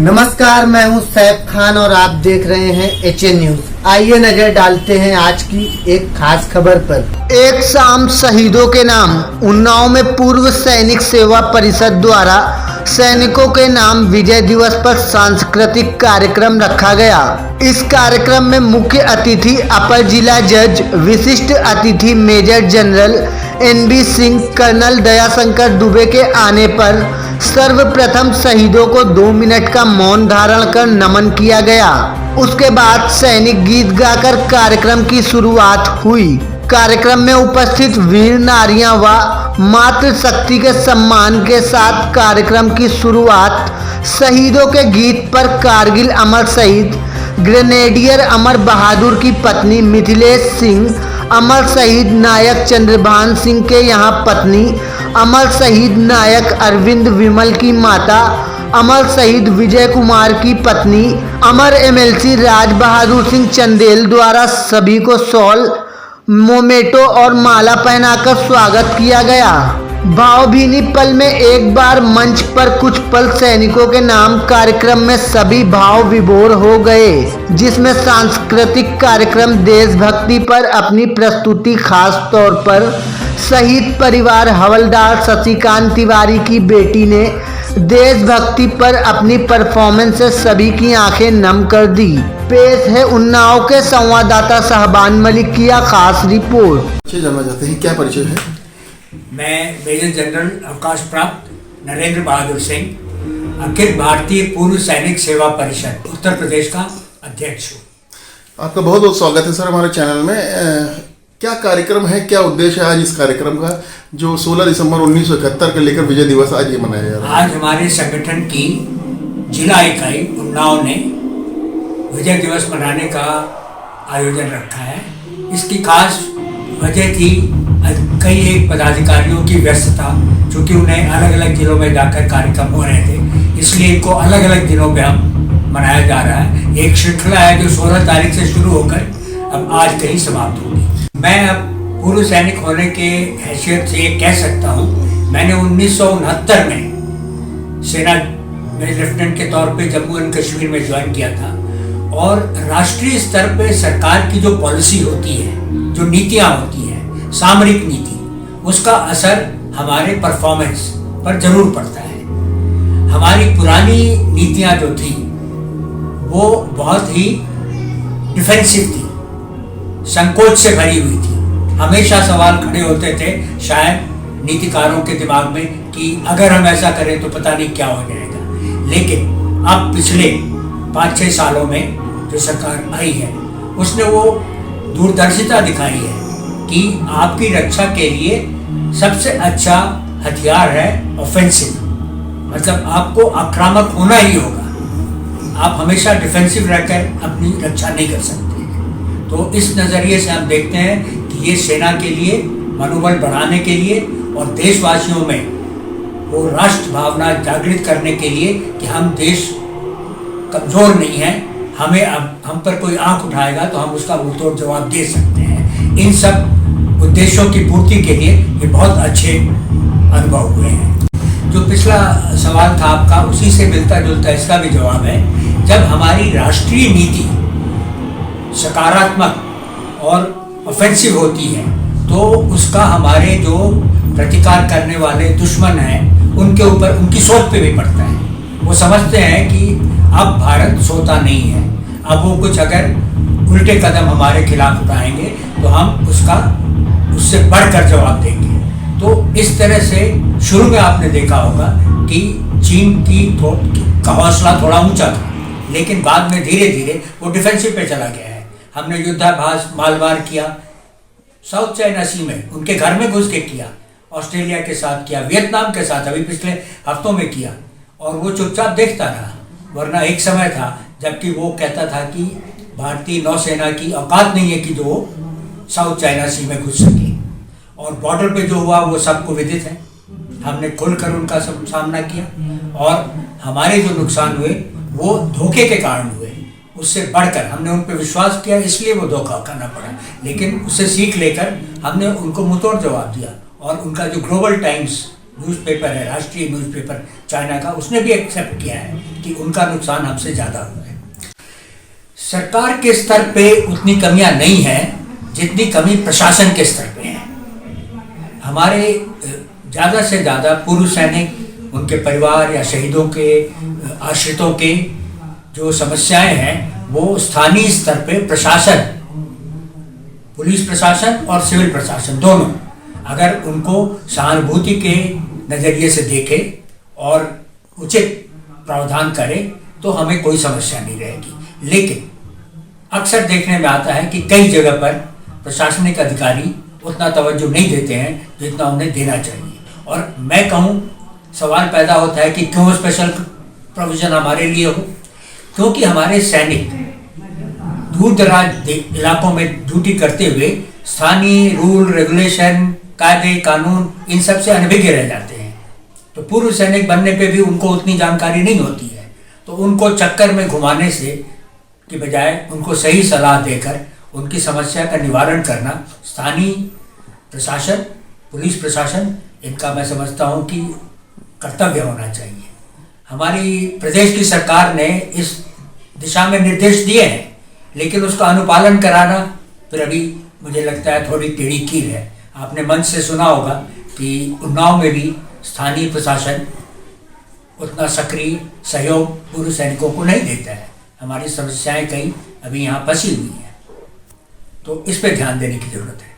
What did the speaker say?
नमस्कार, मैं हूं सैफ खान और आप देख रहे हैं HN न्यूज। आइए नजर डालते हैं आज की एक खास खबर पर। एक शाम शहीदों के नाम। उन्नाव में पूर्व सैनिक सेवा परिषद द्वारा सैनिकों के नाम विजय दिवस पर सांस्कृतिक कार्यक्रम रखा गया। इस कार्यक्रम में मुख्य अतिथि अपर जिला जज, विशिष्ट अतिथि major general NB Singh, colonel Dayashankar Dubey के आने पर सर्वप्रथम शहीदों को 2 मिनट का मौन धारण कर नमन किया गया। उसके बाद सैनिक गीत गाकर कार्यक्रम की शुरुआत हुई। कार्यक्रम में उपस्थित वीर नारियां व मातृशक्ति के सम्मान के साथ कार्यक्रम की शुरुआत शहीदों के गीत पर कारगिल अमर शहीद ग्रेनेडियर अमर बहादुर की पत्नी मिथिलेश सिंह, अमर शहीद नायक चंद्रभान सिंह के यहाँ पत्नी, अमर शहीद नायक अरविंद विमल की माता, अमर शहीद विजय कुमार की पत्नी, अमर MLC राज बहादुर सिंह चंदेल द्वारा सभी को शॉल, मोमेटो और माला पहनाकर स्वागत किया गया। भावभीनी पल में एक बार मंच पर कुछ पल सैनिकों के नाम कार्यक्रम में सभी भाव विभोर हो गए, जिसमें सांस्कृतिक कार्यक्रम देशभक्ति पर अपनी प्रस्तुति, खास तौर पर शहीद परिवार हवलदार शशिकांत तिवारी की बेटी ने देशभक्ति पर अपनी परफॉर्मेंस से सभी की आंखें नम कर दी। पेश है उन्नाव के संवाददाता शहबान मलिक की खास रिपोर्ट। जानना चाहते हैं क्या परिचय है? मैं मेजर जनरल अवकाश प्राप्त नरेंद्र बहादुर सिंह, अखिल भारतीय पूर्व सैनिक सेवा परिषद उत्तर प्रदेश का अध्यक्ष हूँ। आपका बहुत बहुत स्वागत है सर हमारे चैनल में। क्या कार्यक्रम है, क्या उद्देश्य है आज इस कार्यक्रम का, जो 16 दिसंबर 1971 के लेकर विजय दिवस आज ये मनाया जा रहा है? आज हमारे संगठन की जिला इकाई उन्नाव ने विजय दिवस मनाने का आयोजन रखा है। इसकी खास वजह थी कई एक पदाधिकारियों की व्यस्तता, चूँकि उन्हें अलग अलग जिलों में जाकर कार्यक्रम हो रहे थे, इसलिए इनको अलग अलग दिनों पे हम मनाया जा रहा है। एक श्रृंखला है जो 16 तारीख से शुरू होकर अब आज कहीं समाप्त होगी। मैं अब पूर्व सैनिक होने के हैसियत से ये कह सकता हूँ, मैंने 1969 में सेना में लेफ्टिनेंट के तौर पे जम्मू एंड कश्मीर में ज्वाइन किया था, और राष्ट्रीय स्तर पे सरकार की जो पॉलिसी होती है, जो नीतियाँ होती हैं, सामरिक नीति, उसका असर हमारे परफॉर्मेंस पर जरूर पड़ता है। हमारी पुरानी नीतियाँ जो थी वो बहुत ही डिफेंसिव थी, संकोच से भरी हुई थी। हमेशा सवाल खड़े होते थे शायद नीतिकारों के दिमाग में कि अगर हम ऐसा करें तो पता नहीं क्या हो जाएगा। लेकिन अब पिछले 5-6 सालों में जो सरकार आई है, उसने वो दूरदर्शिता दिखाई है कि आपकी रक्षा के लिए सबसे अच्छा हथियार है ऑफेंसिव, मतलब आपको आक्रामक होना ही होगा। आप हमेशा डिफेंसिव रहकर अपनी रक्षा नहीं कर सकते। तो इस नज़रिए से हम देखते हैं कि ये सेना के लिए मनोबल बढ़ाने के लिए और देशवासियों में वो राष्ट्र भावना जागृत करने के लिए कि हम देश कमज़ोर नहीं है, हमें अब हम पर कोई आंख उठाएगा तो हम उसका मुंहतोड़ जवाब दे सकते हैं। इन सब उद्देश्यों की पूर्ति के लिए ये बहुत अच्छे अनुभव हुए हैं। जो पिछला सवाल था आपका, उसी से मिलता जुलता इसका भी जवाब है। जब हमारी राष्ट्रीय नीति सकारात्मक और ऑफेंसिव होती है तो उसका हमारे जो प्रतिकार करने वाले दुश्मन हैं उनके ऊपर, उनकी सोच पे भी पड़ता है। वो समझते हैं कि अब भारत सोता नहीं है, अब वो कुछ अगर उल्टे कदम हमारे खिलाफ उठाएंगे तो हम उससे बढ़कर जवाब देंगे। तो इस तरह से शुरू में आपने देखा होगा कि चीन का हौसला थोड़ा ऊंचा था, लेकिन बाद में धीरे धीरे वो डिफेंसिव पे चला गया है। हमने युद्धाभास मालवार किया, साउथ चाइना सी में उनके घर में घुस के किया, ऑस्ट्रेलिया के साथ किया, वियतनाम के साथ अभी पिछले हफ्तों में किया, और वो चुपचाप देखता रहा। वरना एक समय था जबकि वो कहता था कि भारतीय नौसेना की औकात नहीं है कि जो साउथ चाइना सी में घुस सके। और बॉर्डर पे जो हुआ वो सबको विदित है। हमने खुलकर उनका सब सामना किया, और हमारे जो नुकसान हुए वो धोखे के कारण हुए। उससे बढ़कर हमने उन पर विश्वास किया, इसलिए वो धोखा करना पड़ा, लेकिन उससे सीख लेकर हमने उनको मुंहतोड़ जवाब दिया। और उनका जो ग्लोबल टाइम्स न्यूज़पेपर है, राष्ट्रीय न्यूज़पेपर चाइना का, उसने भी एक्सेप्ट किया है कि उनका नुकसान हमसे ज़्यादा हुआ है। सरकार के स्तर पे उतनी कमियां नहीं है जितनी कमी प्रशासन के स्तर पे है। हमारे ज़्यादा से ज़्यादा पूर्व सैनिक, उनके परिवार या शहीदों के आश्रितों के जो समस्याएं हैं वो स्थानीय स्तर पे प्रशासन, पुलिस प्रशासन और सिविल प्रशासन दोनों अगर उनको सहानुभूति के नज़रिए से देखे और उचित प्रावधान करे तो हमें कोई समस्या नहीं रहेगी। लेकिन अक्सर देखने में आता है कि कई जगह पर प्रशासनिक अधिकारी उतना तवज्जो नहीं देते हैं जितना उन्हें देना चाहिए। और मैं कहूँ, सवाल पैदा होता है कि क्यों स्पेशल प्रोविज़न हमारे लिए हो? क्योंकि हमारे सैनिक दूर दराज इलाकों में ड्यूटी करते हुए स्थानीय रूल रेगुलेशन, कायदे कानून इन सब से अनभिज्ञ रह जाते हैं। तो पूर्व सैनिक बनने पे भी उनको उतनी जानकारी नहीं होती है। तो उनको चक्कर में घुमाने से की बजाय उनको सही सलाह देकर उनकी समस्या का निवारण करना स्थानीय प्रशासन, पुलिस प्रशासन, इनका मैं समझता हूँ कि कर्तव्य होना चाहिए। हमारी प्रदेश की सरकार ने इस दिशा में निर्देश दिए हैं, लेकिन उसका अनुपालन कराना फिर अभी मुझे लगता है थोड़ी टेढ़ी कील है। आपने मंच से सुना होगा कि उन्नाव में भी स्थानीय प्रशासन उतना सक्रिय सहयोग पूर्व सैनिकों को नहीं देता है। हमारी समस्याएं कई अभी यहाँ फंसी हुई हैं, तो इस पे ध्यान देने की ज़रूरत है।